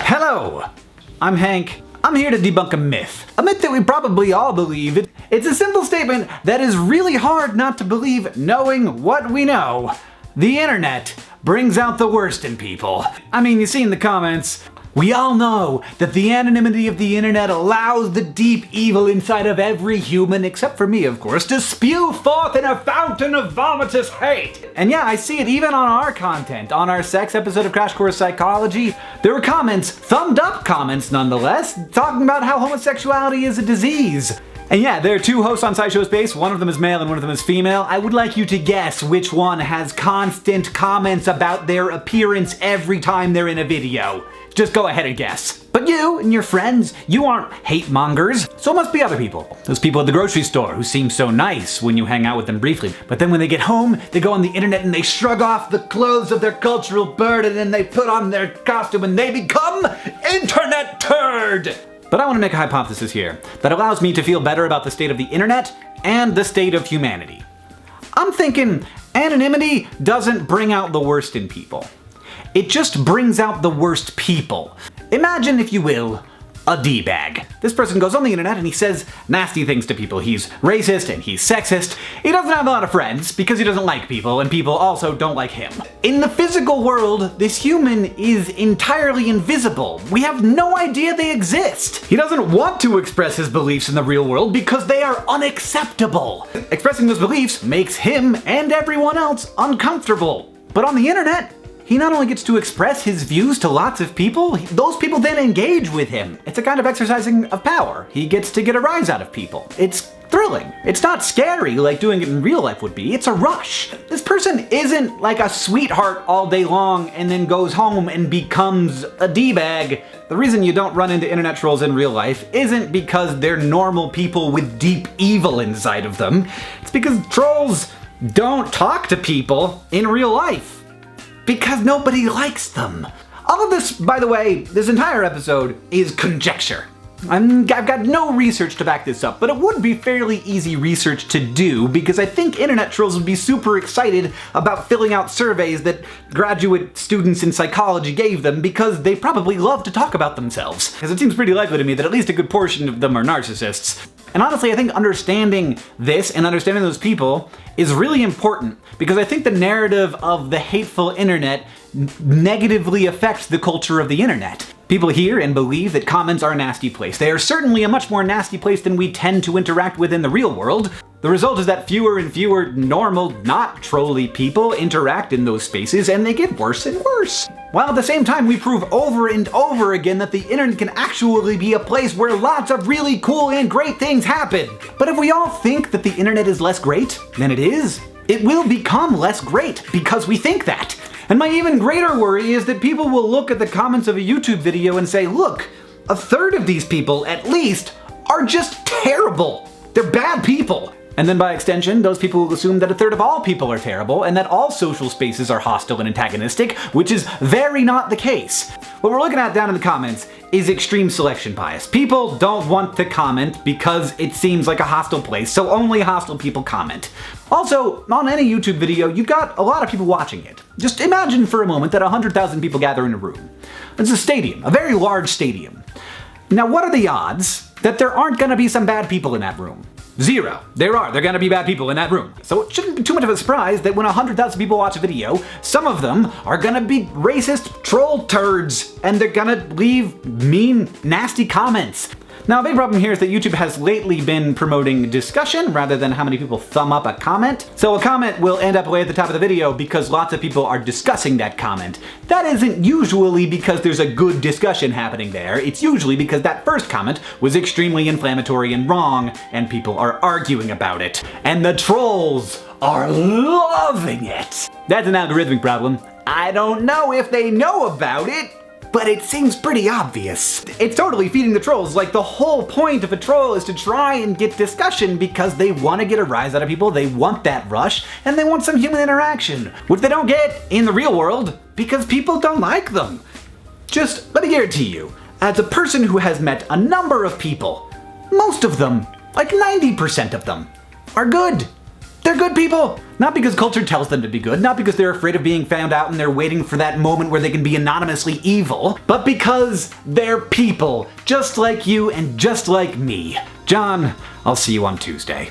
Hello, I'm Hank. I'm here to debunk a myth that we probably all believe. It's a simple statement that is really hard not to believe knowing what we know. The internet brings out the worst in people. I mean, you see in the comments, we all know that the anonymity of the internet allows the deep evil inside of every human, except for me of course, to spew forth in a fountain of vomitous hate. And yeah, I see it even on our content. On our sex episode of Crash Course Psychology, there were comments, thumbed up comments nonetheless, talking about how homosexuality is a disease. And yeah, there are two hosts on SciShow Space, one of them is male and one of them is female. I would like you to guess which one has constant comments about their appearance every time they're in a video. Just go ahead and guess. But you and your friends, you aren't hate mongers, so it must be other people. Those people at the grocery store who seem so nice when you hang out with them briefly. But then when they get home, they go on the internet and they shrug off the clothes of their cultural burden and they put on their costume and they become Internet Turd! But I want to make a hypothesis here that allows me to feel better about the state of the internet and the state of humanity. I'm thinking anonymity doesn't bring out the worst in people. It just brings out the worst people. Imagine, if you will, a D-bag. This person goes on the internet and he says nasty things to people. He's racist and he's sexist. He doesn't have a lot of friends because he doesn't like people, and people also don't like him. In the physical world, this human is entirely invisible. We have no idea they exist. He doesn't want to express his beliefs in the real world because they are unacceptable. Expressing those beliefs makes him and everyone else uncomfortable. But on the internet, he not only gets to express his views to lots of people, those people then engage with him. It's a kind of exercising of power. He gets to get a rise out of people. It's thrilling. It's not scary like doing it in real life would be. It's a rush. This person isn't like a sweetheart all day long and then goes home and becomes a D-bag. The reason you don't run into internet trolls in real life isn't because they're normal people with deep evil inside of them. It's because trolls don't talk to people in real life. Because nobody likes them. All of this, by the way, this entire episode is conjecture. I've got no research to back this up, but it would be fairly easy research to do because I think internet trolls would be super excited about filling out surveys that graduate students in psychology gave them because they probably love to talk about themselves. Because it seems pretty likely to me that at least a good portion of them are narcissists. And honestly, I think understanding this and understanding those people is really important because I think the narrative of the hateful internet negatively affects the culture of the internet. People hear and believe that comments are a nasty place. They are certainly a much more nasty place than we tend to interact with in the real world. The result is that fewer and fewer normal, not trolly people interact in those spaces, and they get worse and worse. While at the same time we prove over and over again that the internet can actually be a place where lots of really cool and great things happen. But if we all think that the internet is less great than it is, it will become less great because we think that. And my even greater worry is that people will look at the comments of a YouTube video and say, look, a third of these people, at least, are just terrible. They're bad people. And then by extension, those people will assume that a third of all people are terrible and that all social spaces are hostile and antagonistic, which is very not the case. What we're looking at down in the comments is extreme selection bias. People don't want to comment because it seems like a hostile place, so only hostile people comment. Also, on any YouTube video, you've got a lot of people watching it. Just imagine for a moment that 100,000 people gather in a room. It's a stadium, a very large stadium. Now, what are the odds that there aren't gonna be some bad people in that room? Zero. They're gonna be bad people in that room. So it shouldn't be too much of a surprise that when 100,000 people watch a video, some of them are gonna be racist troll turds, and they're gonna leave mean, nasty comments. Now, a big problem here is that YouTube has lately been promoting discussion rather than how many people thumb up a comment. So a comment will end up way at the top of the video because lots of people are discussing that comment. That isn't usually because there's a good discussion happening there. It's usually because that first comment was extremely inflammatory and wrong, and people are arguing about it. And the trolls are loving it. That's an algorithmic problem. I don't know if they know about it, but it seems pretty obvious. It's totally feeding the trolls. Like, the whole point of a troll is to try and get discussion because they want to get a rise out of people, they want that rush, and they want some human interaction, which they don't get in the real world because people don't like them. Just let me guarantee you, as a person who has met a number of people, most of them, like 90% of them, are good. They're good people! Not because culture tells them to be good, not because they're afraid of being found out and they're waiting for that moment where they can be anonymously evil, but because they're people, just like you and just like me. John, I'll see you on Tuesday.